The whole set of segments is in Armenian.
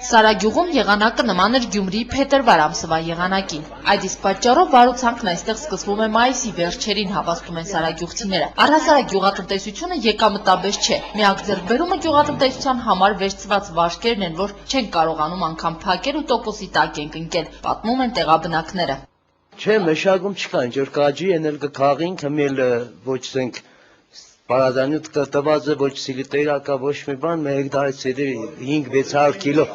Սարագյուղում եղանակը նման էր Գյումրիի փետրվար ամսվա եղանակին։ Այդ իսկ պատճառով վարուցանքն այստեղ սկսվում է մայիսի վերջերին, հավաստում են սարագյուղցիները։ Առհասարակ գյուղատնտեսությունը եկամտաբեր չէ։ Միակ ձեռքբերումը գյուղատնտեսության համար վերցված վարկերն են, որ չեն կարողանում անգամ փակել ու տոկոսի տակ են ընկել, պատմում են տեղաբնակները։ Չէ, մեշակում չկա, ինչ որ կաջի են էլ կքաղին, քմել ոչ սենք Պարազանյուտ տված է ոչ սիլիտերակա ոչ մի բան, մի հեկտարից հետևի 5-600 կիլո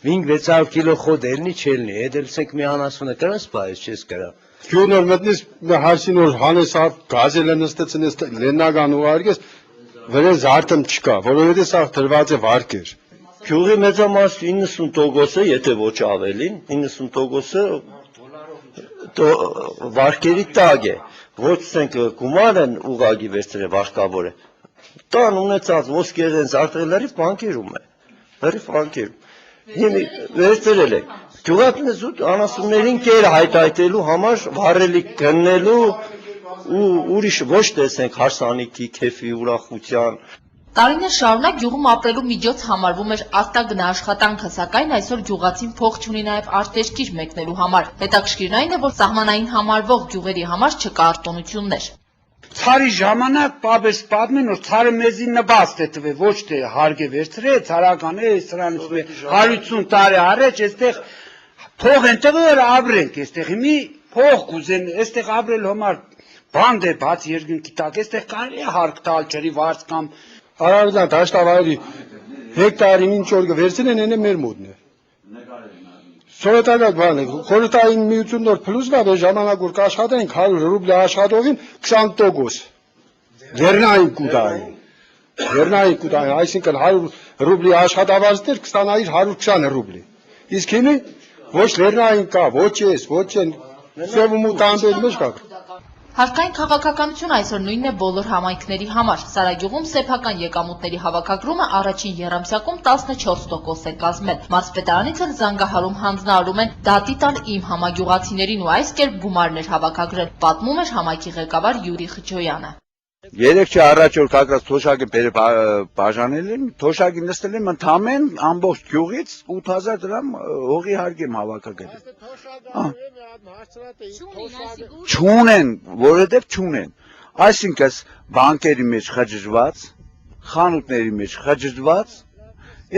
5-600 կիլո խոդ էլնի չելնի, հետ էլ սենք մի անասունը կրաս պայս չես կրա։ Գյունոր մտնես հարսին որ հանես գազելը նստեցնես լեննական ուղարկես, վրեն զարտում չկա, որովհետև սա դրված է վարկեր։ Գյուղի մեծամասը 90%-ը, եթե ոչ ավելին, 90%-ը վարկերի տակ է։ Ոչ սենք գումար են ուղագի վերցրել վարկավոր է։ Տան ունեցած ոսկերեն զարտելերի բանկերում է։ Հրի բանկերում։ Վերցրել է։ Գյուղատնտեսություն անասուններին կեր հայտայտելու համար վառելիք գտնելու ու ուրիշ ոչ տեսենք հարսանիքի, քեֆի, ուրախության։ Տարիներ շարունակ գյուղում ապրելու միջոց համարվում էր աստագնա աշխատանքը, սակայն այսօր գյուղացին փող չունի նաև արտերկիր մեկնելու համար։ Հետաքրքիրն այն է, որ սահմանային համարվող գյուղերի համար չկա արտոնություններ։ Ցարի ժամանակ պապես պատմեն, որ ցարը մեզի նպաստ է տվել, ոչ թե հարկ է վերցրել, ցարական է, սրանից 150 տարի առաջ այստեղ փող են տվել, ապրենք այստեղ։ Հիմի փող կուզեն, այստեղ ապրելու համար բանդ է բաց երկնքի տակ, այստեղ կարելի է հարկ տալ ջրի վարձ կամ Արարատյան դաշտավայրի հեկտարին ինչ որ կվերցնեն, այն է մեր մոդն է։ Սովետական բան է, խորհրդային միությունն որ փլուզվա դե ժամանակ որ կաշխատենք 100 ռուբլի աշխատողին 20%։ Լեռնային կուտային։ Լեռնային կուտային, այսինքն 100 ռուբլի աշխատավարձներ կստանայիր 120 ռուբլի։ Իսկ հիմի ոչ լեռնային կա, ոչ ես, ոչ են, սևում ու տանտել մեջ կա։ Հարկային քաղաքականությունը այսօր նույնն է բոլոր համայնքների համար։ Սարագյուղում սեփական եկամուտների հավաքագրումը առաջին եռամսյակում 14% է կազմել։ Մարզպետարանից էլ զանգահարում հանձնարարում են դատի տալ իմ համագյուղացիներին ու այս կերպ գումարներ հավաքագրել, պատմում էր համայնքի ղեկավար Յուրի Խճոյանը։ Երեք չէ առաջ որ կակած թոշակը բաժանել եմ, թոշակի նստել եմ ընդամեն ամբողջ գյուղից 8000 դրամ հողի հարկ եմ հավաքագրել։ Չունեն, որովհետև չունեն։ Այսինքն բանկերի մեջ խճճված, խանութների մեջ խճճված,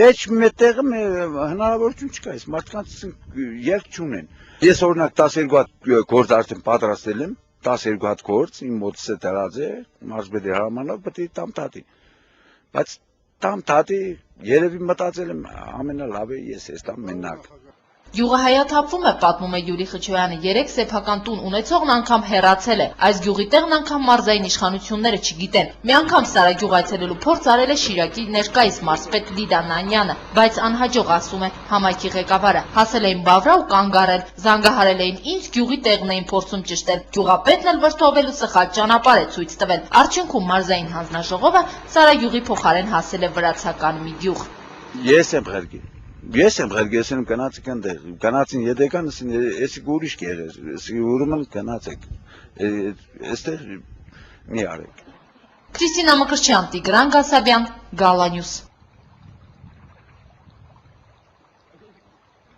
Էջ մետեղը հնարավորություն չկա, այս մարդկանց երկ չունեն։ Ես օրինակ 12 հատ գործ արդեն պատրաստել եմ, 12 հատ գործ, իմ մոտս է դրած է, մարզպետի հրամանով պետք է տամ տատի։ Բայց տամ տատի երևի մտածել եմ ամենալավը ես տամ մենակ։ Գյուղը հայաթափվում է, պատմում է Յուրի Խճոյանը, 3 սեփական տուն ունեցողն անգամ հեռացել է, այս գյուղի տեղն անգամ մարզային իշխանությունները չգիտեն։ Մի անգամ Սարագյուղ այցելելու փորձ արել է Շիրակի ներկայիս մարզպետ Լիդա Նանյանը, բայց անհաջող, ասում է համայնքի ղեկավարը։ Հասել էին Բավրա ու կանգ առել, զանգահարել էին ինձ, գյուղի տեղն էին փորձում ճշտել։ Գյուղապետն էլ վրդովելու սխալ ճանապարհ է ցույց տվել։ Արդյունքում մարզային հանձնաժողովը Սարագյուղի փոխարեն հասել է վրացական մի գյուղ։ Ես եմ ղերգեսում գնացեք այնտեղ, գնացին յետեկան, էսի ուրիշ կերես, ուրումն գնացեք, այստեղ մի արեք։ Կրիստինա Մկրտչյան, Տիգրան Գասաբյան, Գալանյուս։